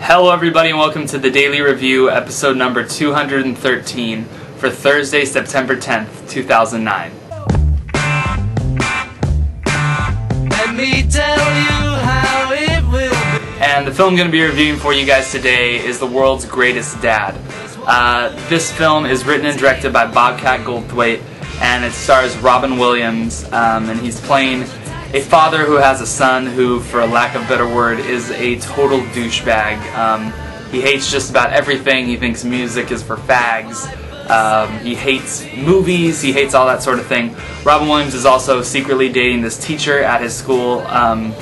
Hello everybody and welcome to the Daily Review, episode number 213 for Thursday, September 10th, 2009. Let me tell you how it will be. And the film I'm going to be reviewing for you guys today is The World's Greatest Dad. This film is written and directed by Bobcat Goldthwait, and it stars Robin Williams, and he's playing a father who has a son who, for a lack of a better word, is a total douchebag. He hates just about everything. He thinks music is for fags. He hates movies. He hates all that sort of thing. Robin Williams is also secretly dating this teacher at his school. Robin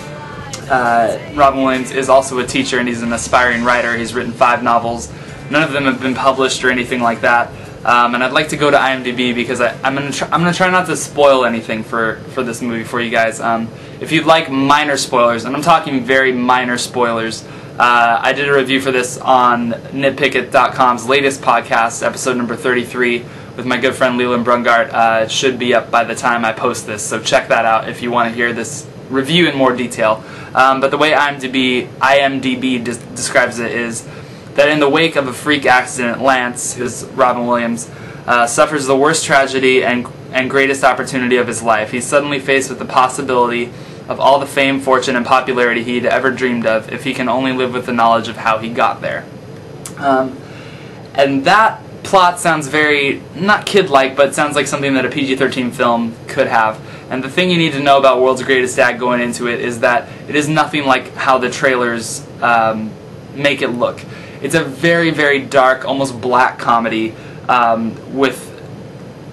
Williams is also a teacher, and he's an aspiring writer. He's written 5 novels. None of them have been published or anything like that. And I'd like to go to IMDb because I'm gonna try not to spoil anything for this movie for you guys. If you'd like minor spoilers, and I'm talking very minor spoilers, I did a review for this on nitpickit.com's latest podcast, episode number 33, with my good friend Leland Brungart. It should be up by the time I post this, so check that out if you want to hear this review in more detail. But the way IMDb describes it is that in the wake of a freak accident, Lance, who's Robin Williams, suffers the worst tragedy and greatest opportunity of his life. He's suddenly faced with the possibility of all the fame, fortune, and popularity he'd ever dreamed of if he can only live with the knowledge of how he got there. And that plot sounds very, not kid-like, but sounds like something that a PG-13 film could have. And the thing you need to know about World's Greatest Dad going into it is that it is nothing like how the trailers make it look. It's a very, very dark, almost black comedy with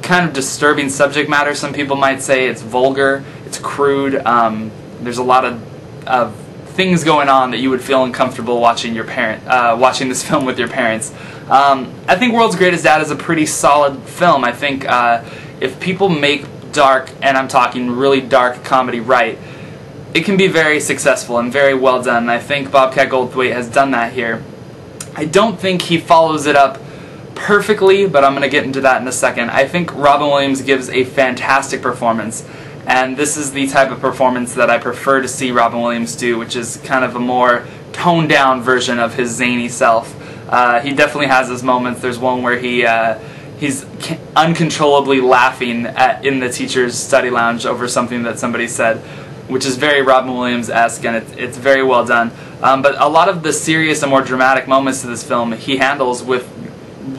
kind of disturbing subject matter. Some people might say it's vulgar, it's crude. There's a lot of things going on that you would feel uncomfortable watching watching this film with your parents. I think World's Greatest Dad is a pretty solid film. I think if people make dark, and I'm talking really dark comedy right, it can be very successful and very well done. And I think Bobcat Goldthwait has done that here. I don't think he follows it up perfectly, but I'm going to get into that in a second. I think Robin Williams gives a fantastic performance, and this is the type of performance that I prefer to see Robin Williams do, which is kind of a more toned-down version of his zany self. He definitely has his moments. There's one where he's uncontrollably laughing in the teacher's study lounge over something that somebody said, which is very Robin Williams-esque, and it's very well done. But a lot of the serious and more dramatic moments of this film he handles with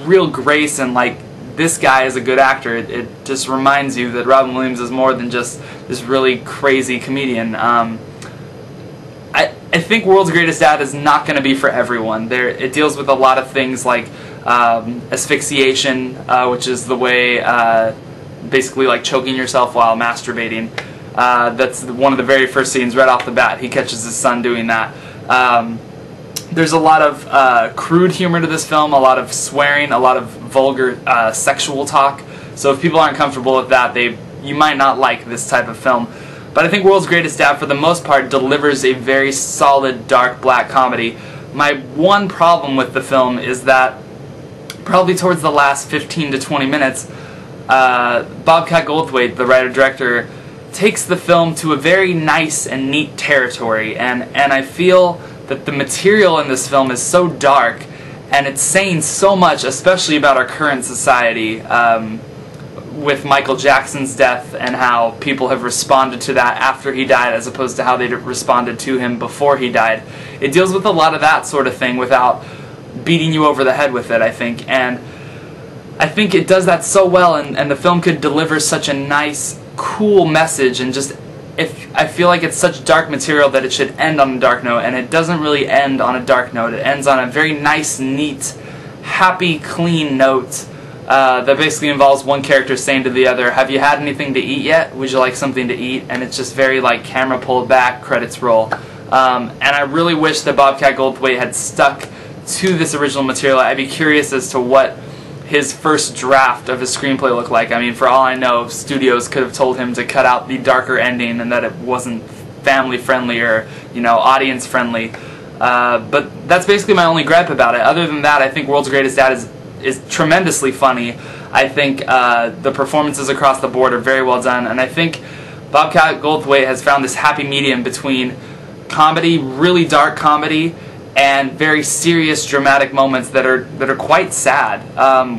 real grace, and like, this guy is a good actor. It just reminds you that Robin Williams is more than just this really crazy comedian. I think World's Greatest Dad is not going to be for everyone. It deals with a lot of things like asphyxiation, which is the way basically like choking yourself while masturbating. That's one of the very first scenes right off the bat. He catches his son doing that. There's a lot of crude humor to this film, a lot of swearing, a lot of vulgar sexual talk. So if people aren't comfortable with that, you might not like this type of film. But I think World's Greatest Dad, for the most part, delivers a very solid, dark, black comedy. My one problem with the film is that probably towards the last 15 to 20 minutes, Bobcat Goldthwait, the writer-director, takes the film to a very nice and neat territory, and I feel that the material in this film is so dark, and it's saying so much, especially about our current society, with Michael Jackson's death and how people have responded to that after he died as opposed to how they responded to him before he died. It deals with a lot of that sort of thing without beating you over the head with it, I think, and I think it does that so well, and the film could deliver such a nice, cool message, and just, I feel like it's such dark material that it should end on a dark note, and it doesn't really end on a dark note. It ends on a very nice, neat, happy, clean note that basically involves one character saying to the other, "Have you had anything to eat yet? Would you like something to eat?" And it's just very like camera pulled back, credits roll. And I really wish that Bobcat Goldthwait had stuck to this original material. I'd be curious as to what his first draft of his screenplay looked like. I mean, for all I know, studios could have told him to cut out the darker ending and that it wasn't family friendly or, audience friendly. But that's basically my only gripe about it. Other than that, I think World's Greatest Dad is tremendously funny. I think the performances across the board are very well done, and I think Bobcat Goldthwait has found this happy medium between comedy, really dark comedy, and very serious, dramatic moments that are quite sad.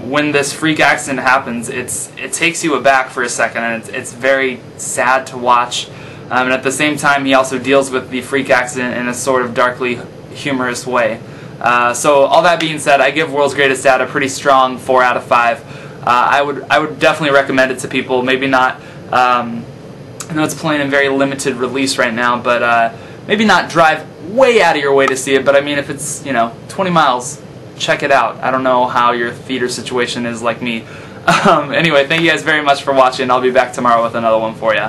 When this freak accident happens, it takes you aback for a second, and it's very sad to watch. And at the same time, he also deals with the freak accident in a sort of darkly humorous way. So all that being said, I give World's Greatest Dad a pretty strong 4 out of 5. I would definitely recommend it to people. Maybe not. I know it's playing in very limited release right now, but maybe not drive way out of your way to see it. But I mean, if it's 20 miles, check it out. I don't know how your theater situation is like me. Anyway, thank you guys very much for watching. I'll be back tomorrow with another one for you.